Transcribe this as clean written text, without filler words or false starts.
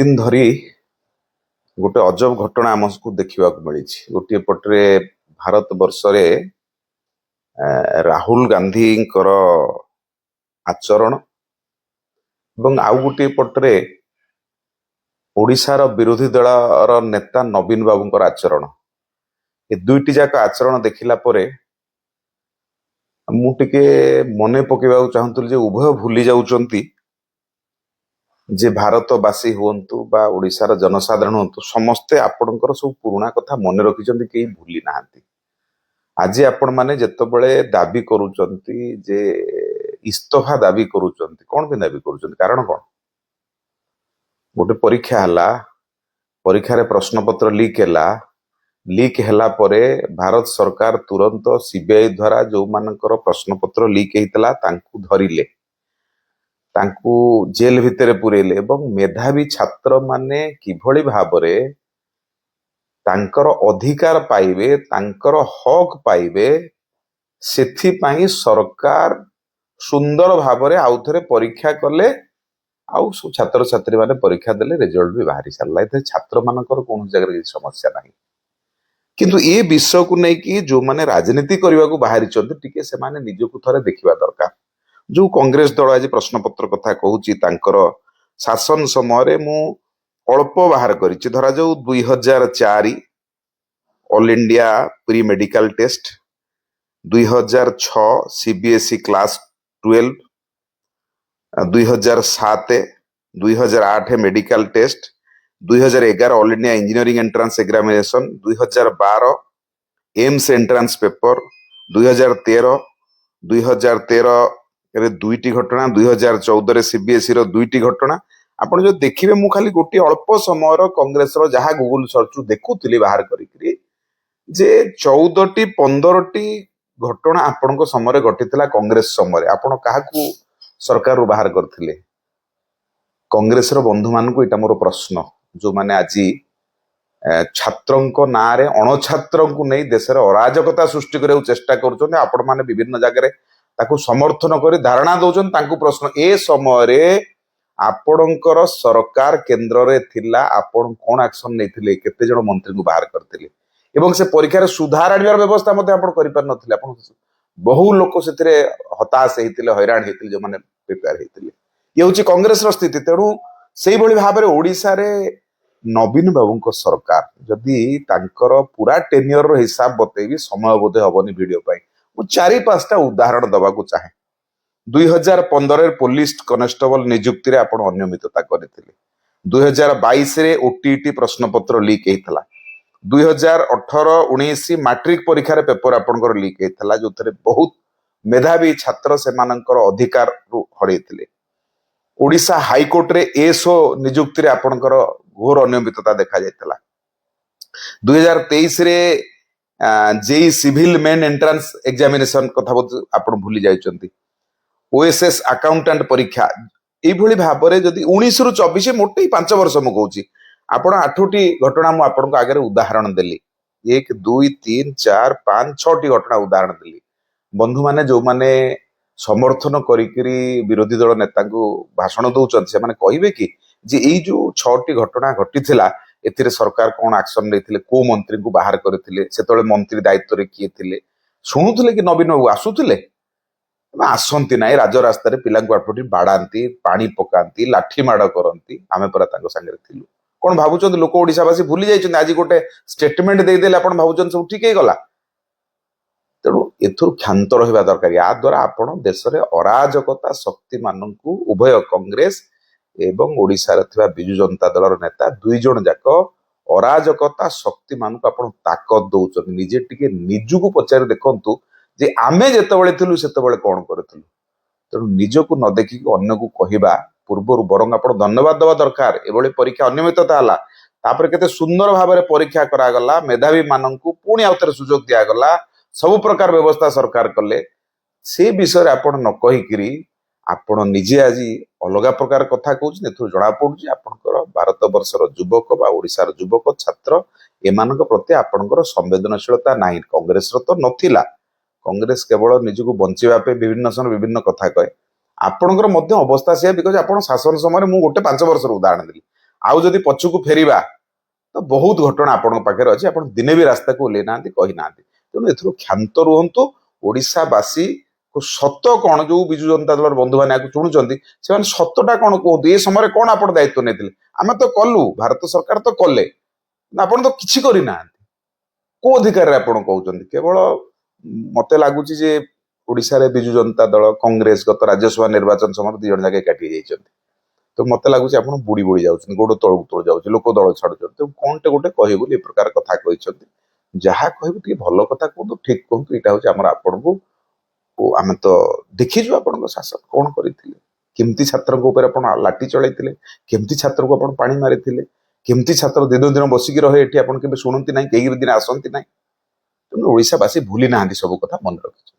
दिन धरी गोटे अजब घटना आमको देखा मिली। गोटे पटे भारत वर्ष राहुल गांधी आचरण एवं आउ गोटे पटे ओडिशार विरोधी दल नेता नवीन बाबूंकर आचरण ए दुईटी जाक आचरण देखिला परे मुझे मन पकेबा चाहूली उभय भूली जाउचंती जे भारतवासी हुंतु बा ओडिशार जनसाधारण हुंतु समस्ते आपणकर सब पुराणा कथा मन रखिछंती केही भूली नाहांती। आज आपण माने जेतबेले दाबी करूचंती जे इस्तफा दाबी करूचंती कोन पे दाबी करूचंती कारण कोन गोटे परीक्षा हला परीक्षा रे प्रश्न पत्र लीक हैला परे भारत सरकार तुरंत सीबीआई द्वारा जो मानकर प्रश्न पत्र लीक हेतला तांकु धरिले तांकु जेल भितर पुरेले एवं मेधावी छात्र माने किभली भाबरे तांकर अधिकार पाइबे तांकर हक पाइबे सेथिपाई सरकार सुंदर भाबरे आउथरे परीक्षा कले आउ सब छात्र छात्री माने परीक्षा देले रिजल्ट भी बाहरी सारला एथे छात्र मानकर कोन जगह की समस्या नाही किंतु ए विषय को नै कि जो माने राजनीति करबा को बाहरी चंद टिके से माने निजको थरे देखिबा दरकार। जो कांग्रेस दल आज प्रश्न पत्र कथा कहूची तांकर शासन समय मु अल्प बाहर करिछि धरा जाऊ 2004 all India pre medical test 2006 CBSE class 12 2007 2008 medical test 2011 all India engineering entrance examination 2012 AIIMS entrance paper 2013 रे दुईटी घटना 2014 रे सीबीएसई रो दुईटी घटना आपण जो देखिबे मु खाली गोटी अल्प समय रो कांग्रेस रो जहा गूगल सर्च देखुतली बाहर करिकरी जे 14टी 15टी घटना आपनको समय रे घटितला कांग्रेस समय आपण काहाकू सरकार रो बाहर करथिले कांग्रेस रो बंधु मान को एटा मोर प्रश्न जो माने आजी छात्रंको नारे अणछात्रंको नै देशर अराजकता सृष्टि करे चेष्टा करूछन आपण माने विभिन्न जगह ताकू समर्थन करी धारणा दौचन ताकू प्रश्न ए समय रे आपणकर सरकार केंद्र रे थिला आपण कोन एक्शन नैथिले केते जण मंत्री को बाहर करथिले एवं से परीक्षा रे सुधार आनिबार व्यवस्था मध्ये आपण करि पार नथिले आपण बहु लोक सेतिरे हताश हेतिले हैरान हेतिले जो माने प्रिपेयर हेतिले ये होची कांग्रेस रो स्थिति। तेणु सेही भली भाबरे ओडिसा रे नवीन बाबूंको सरकार जदि तांकर पूरा टेन्योर रो हिसाब बतेबी समय बोधे हबनी वीडियो पाई मु 4-5टा उदाहरण दबा को चाहे। 2015 रे पुलिस कनेस्टेबल नियुक्ति रे आपण अनियमितता करथिले 2022 रे ओटीटी प्रश्न पत्र लीक हेतला 2018-19 मैट्रिक परीक्षा रे पेपर आपनकर लीक हेतला जोथरे बहुत मेधावी छात्र सेमानकर अधिकार रु हड़ेथिले। ओडिशा हाईकोर्ट रे एसओ नियुक्ति रे आपनकर घोर अनियमितता देखा जायतला 2023 रे JE civil main entrance examination कथा आपण भूली जाइचंती ओएसएस अकाउंटेंट परीक्षा ए भली भाबरे जदी 19 रु 24 मोटे 5 वर्ष मु कहूची आपण 8टी घटना मु आपण को आगे उदाहरण देली 1 2 3 4 5 6टी घटना उदाहरण देली। बंधु माने जो माने समर्थन करिकरी विरोधी दल नेता को भाषण दउचन से माने कहिबे कि जे एई जो 6टी घटना घटिथिला एथिरे सरकार कोन एक्शन लेथिले को मंत्री को बाहर करथिले सेतोले मंत्री दायित्व रे किए थिले सुनुथिले कि नवीन बाबू आसुथिले आसंती नाई राज रास्ता रे पिला को आठोटी बाडांती पानी पकांती लाठी माड़ करंती आमे परा तांको संगे थिलु कोन भाबुचंद लोक ओडिसावासी भूली जाइछन आज गोटे स्टेटमेंट देई देले आपण भाबुचन सब ठीक हे गला। तेणु एथुर क्षांत रहिबा दरकार या द्वारा आपण देश रे अराजकता शक्ति माननकु उभय कांग्रेस एवं ओडिसा रे थिबा बिजु जनता दलर नेता दुई जण जाक अराजकता शक्ति मानकु आपण ताकत दउचन निजे टिके निजुकु पचार देखंतु जे आमे जेतबेले थिलु सेतबेले कोन करथिलु। तेणु निजको न देखि अन्य को कहिबा पूर्वरु बरंग आपण धन्यवाद दवा दरकार एभली परीक्षा अनियमितता हला तापर केते सुंदर भाबरे परीक्षा करा गला मेधावी माननकु पुणी आउतरे सुजोग दिया गला सब प्रकार व्यवस्था सरकार कले से विषय आपण न कहिकरी आपण निजे आज अलग प्रकार कथा कहउछि नेथु जणा पडुछि आपनकर भारत वर्षर युवक बा ओडिसार युवक छात्र एमानक प्रति आपनकर संवेदनशीलता नाही कांग्रेस रो तो नथिला कांग्रेस केवल निजको बंचिबा पे विभिन्न सन विभिन्न कथा कहे आपनकर मध्य अवस्था से बिकज आपण शासन समय मु गोटे 5 वर्ष उदाहरण देली आउ जदि पछकु फेरिबा तो बहुत घटना आपन पाखे अच्छे आप दिने भी रास्ता को ओल्लै ना कही ना तेणु एथुरु क्षांत रुहतु ओडिशावासी को सत कौन जो विजु जनता दल बंधु मैंने चुणुंट से सतटा कौन कहतु ए समय कौन आप दायित्व नहीं आम तो कलु भारत सरकार तो कले आप तो किसी करना को अधिकार आप कहते केवल मत लगुच ओडिशा रे विजु जनता दल कांग्रेस गत राज्यसभा निर्वाचन समय दी जन जाके काटी जाइछन्ति तो मत लगुच आप बुड़ी बुड़ी जाऊँ गोड़ तलू तल जाऊँ लोक दल छाड़ुं तो कौन टे गोटे कहबू ए प्रकार कथा कहते जहाँ कह भल कथा कहतु ठीक कहतु यहाँ हूँ आम आपण को आम तो देखीजु आपण शासन कौन करते केमती छात्र आप लाठी चलते केमती छात्र को आप पानी मारी केमती छात्र दिन दिन बसिक रहे ये आप शुणती ना कई दिन आसती ना तेणु ओडिशावासी भूली ना सब कथा मन रखी।